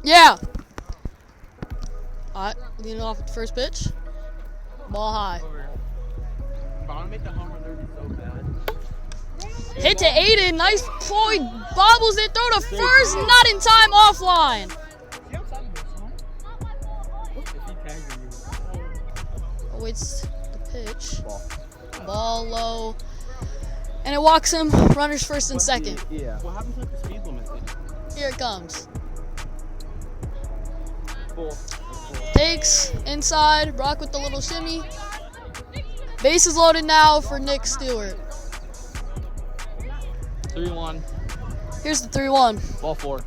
Yeah. All right, leading off with the first pitch. Ball high. Hit to Aiden. Nice play. Bobbles it. Throw to first. Not in time. Offline. Awaits the pitch. Ball low. And it walks him. Runners first and second. Yeah. What happens with the speed limit? Here it comes. Takes inside. Brock with the little shimmy. Bases loaded now for Nick Stewart. 3-1. Here's the 3-1. Ball 4.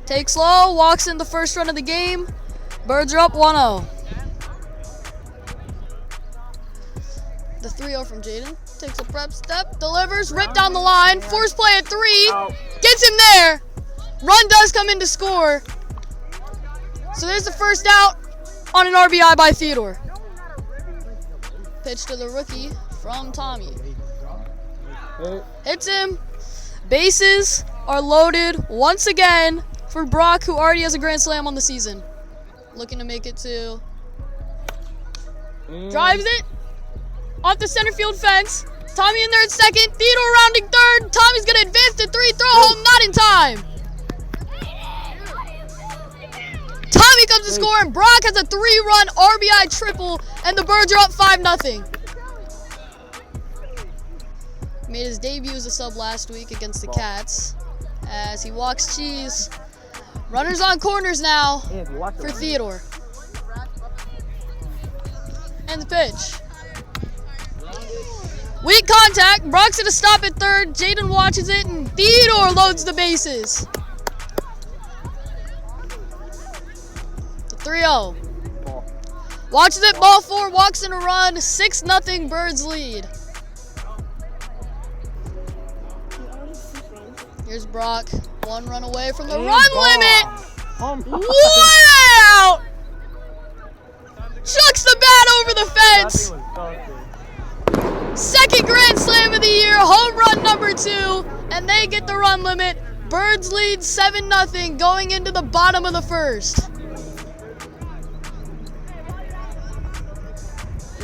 Takes low. Walks in the first run of the game. Birds are up 1-0. The 3-0 from Jaden. Takes a prep step. Delivers. Rip down the line. Force play at 3. Gets him there. Run does come in to score. So there's the first out on an RBI by Theodore. Pitch to the rookie from Tommy. Hits him. Bases are loaded once again for Brock, who already has a grand slam on the season. Looking to make it to. Drives it off the center field fence. Tommy in there at second. Theodore rounding third. Tommy's going to advance to 3. Throw home, not in time. Tommy comes to score, and Brock has a 3-run RBI triple, and the Birds are up 5-0. Made his debut as a sub last week against the Cats as he walks Cheese. Runners on corners now for Theodore. And the pitch. Weak contact. Brock's going to stop at third. Jaden watches it, and Theodore loads the bases. 3-0. Watches it, ball 4, walks in a run, 6-0 Birds lead. Here's Brock, 1 run away from the run limit. 1 out! Chucks the bat over the fence. Second grand slam of the year, home run number 2, and they get the run limit. Birds lead 7-0 going into the bottom of the first.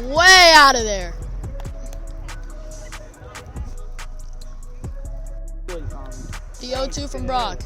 Way out of there. The 0-2 from Brock.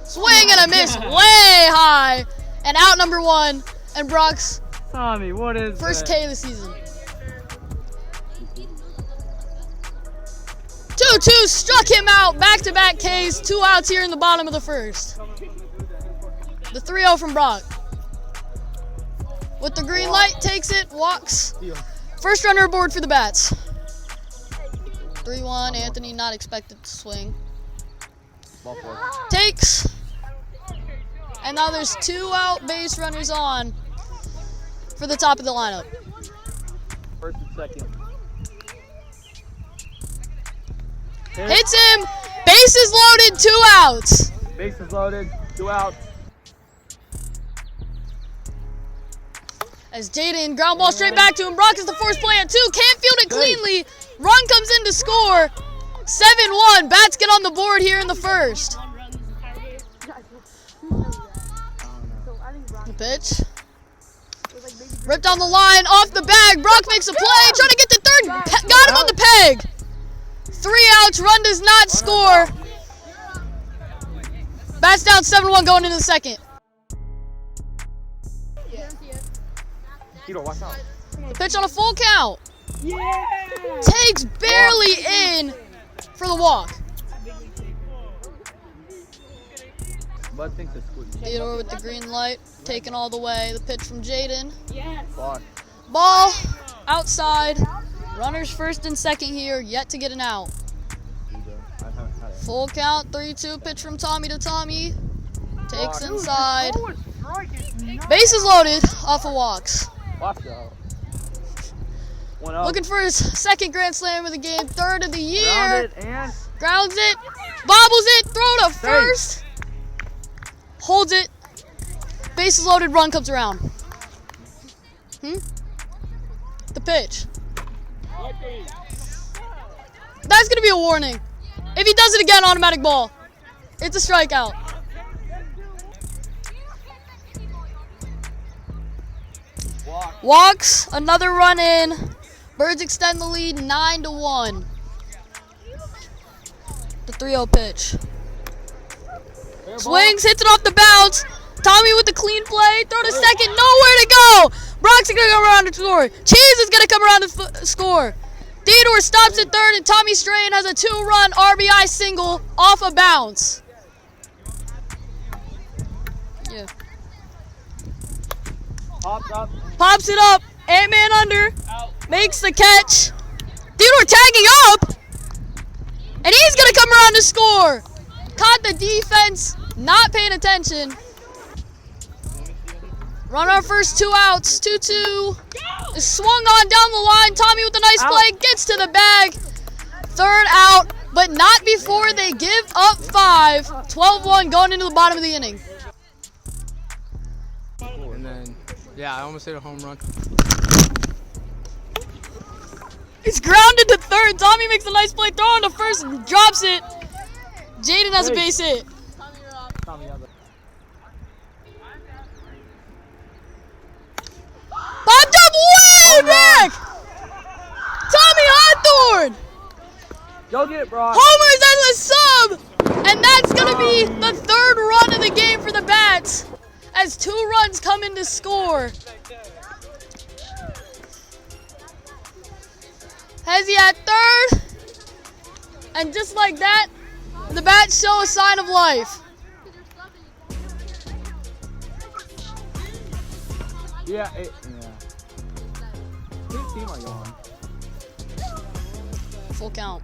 Swing and a miss way high. And out number 1. And Brock's Tommy, what is first that? K of the season. 2-2 struck him out. Back-to-back Ks. 2 outs here in the bottom of the first. The 3-0 from Brock. With the green light, takes it, walks. First runner aboard for the Bats. 3-1, Anthony not expected to swing. Takes. And now there's 2 out base runners on for the top of the lineup. First and second. Hits him. Bases loaded, 2 outs. Bases loaded, 2 outs. As Jaden ground ball straight back to him. Brock is the force play at 2. Can't field it cleanly. Run comes in to score. 7-1. Bats get on the board here in the first. The pitch. Ripped down the line, off the bag. Brock makes a play. Trying to get to third. Got him on the peg. 3 outs. Run does not score. Bats down 7-1 going into the second. Watch out. The pitch on a full count. Takes barely in for the walk. Bud thinks it's good. Theodore with the green light, taking all the way. The pitch from Jaden. Ball. Ball outside. Runners first and second here, yet to get an out. Full count, 3-2 pitch from Tommy to Tommy. Takes inside. Bases loaded off of walks. Watch out. Looking for his second grand slam of the game, 3rd of the year. Grounds it, bobbles it, throw to first. Holds it. Bases loaded, run comes around. The pitch. That's going to be a warning. If he does it again, automatic ball. It's a strikeout. Walks, another run in. Birds extend the lead 9-1. The 3-0 pitch. Swings, hits it off the bounce. Tommy with the clean play. Throw to second, nowhere to go. Brock's gonna come around to score. Cheese is gonna come around to score. Theodore stops at third, and Tommy Strain has a 2-run RBI single off a bounce. Yeah. Pops it up. Ant-Man under. Makes the catch. Theodore tagging up. And he's going to come around to score. Caught the defense. Not paying attention. Run our first 2 outs. 2-2. Is swung on down the line. Tommy with a nice play. Gets to the bag. 3rd out. But not before they give up 5. 12-1 going into the bottom of the inning. And then, yeah, I almost hit a home run. He's grounded to third. Tommy makes a nice play. Throwing to first and drops it. Jaden has a base hit. Popped up way back. Tommy Hawthorne. Go get it, Brock. Homers as a sub. And that's going to be the 3rd run of the game for the Bats, as 2 runs come in to score. Hezzy at 3rd. And just like that, the Bats show a sign of life. Yeah. Whose team are you on? Full count.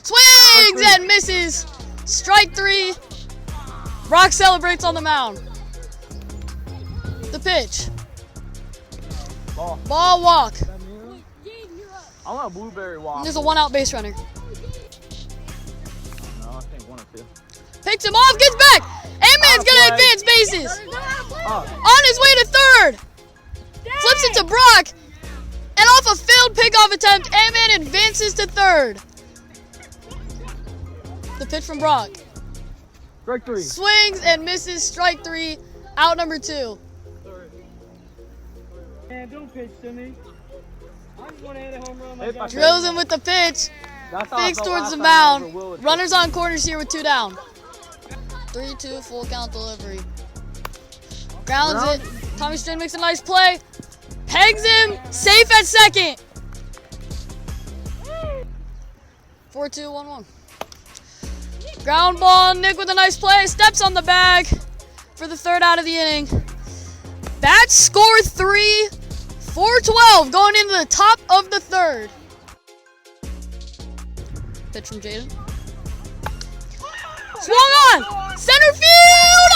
Swings and misses. Strike 3. Brock celebrates on the mound. The pitch. Ball walk. I want a blueberry walk. And there's a 1-out base runner. No, I think 1 or 2. Picks him off, gets back. Ant-Man's gonna advance bases. On his way to 3rd. Flips it to Brock. And off a failed pickoff attempt, Ant-Man advances to 3rd. The pitch from Brock. Strike 3. Swings and misses. Strike 3. Out number 2. Man, don't pitch to me. I just want to hit a home run. Like that. Drills him with the pitch. Fakes towards the mound. Runners on corners here with 2 down. 3-2 full count delivery. Grounds it. Tommy Strain makes a nice play. Pegs him. Safe at second. 4-2-1-1. Ground ball. Nick with a nice play. Steps on the bag for the 3rd out of the inning. Bats score 3. 4-12 going into the top of the 3rd. Pitch from Jaden. Swung on! Center field!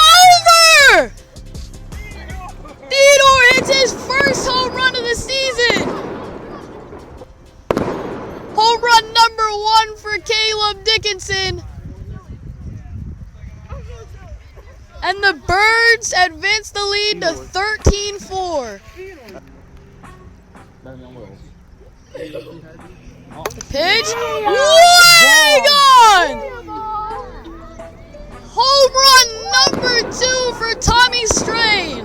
Over! Theodore hits his first home run of the season! Home run number 1 for KALEB Dickinson. And the Birds advance the lead to 13-4. Pitch, way gone! Home run number 2 for Tommy Strain.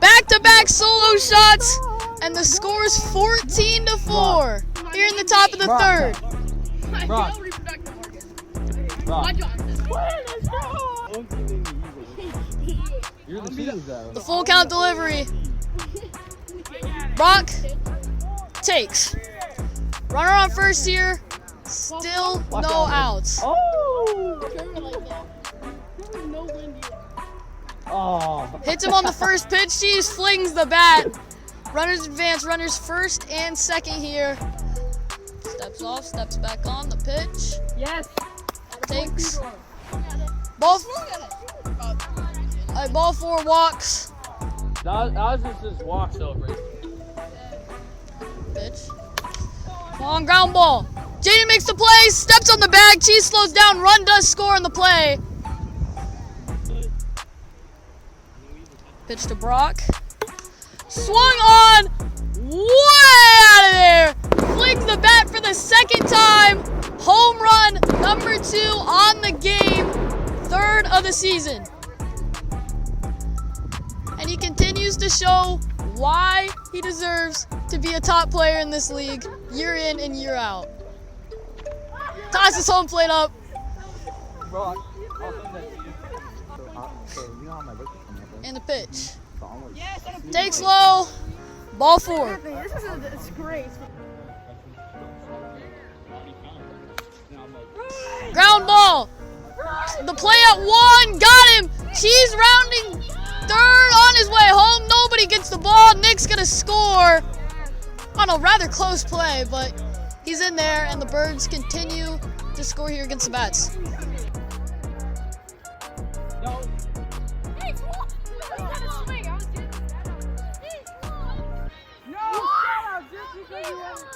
Back-to-back solo shots, and the score is 14-4 here in the top of the 3rd. The full count delivery. Brock takes. Runner on first here. Still no outs. Hits him on the first pitch. Cheese flings the bat. Runners advance. Runners first and second here. Steps off. Steps back on the pitch. Yes. Takes. Ball 4 walks. That was just his walk celebration. Pitch. Long ground ball. Jaden makes the play. Steps on the bag. Cheese slows down. Run does score on the play. Pitch to Brock. Swung on. Way out of there. Flings the bat for the 2nd time. Home run number 2 on the game. 3rd of the season. continues to show why he deserves to be a top player in this league year in and year out. Tosses home plate up. Bro, I'll send that to you. You know how my birthday coming up, right? And the pitch. So I'm like, Yes, Takes low. Ball 4. Anthony, this is a disgrace. Ground ball. The play at 1. Got him. Cheese rounding third on his way home. Nobody gets the ball. Nick's going to score on a rather close play, but he's in there, and the Birds continue to score here against the Bats. no. Hey, what? That's not a swing. I was doing that. No, shut up, just because you want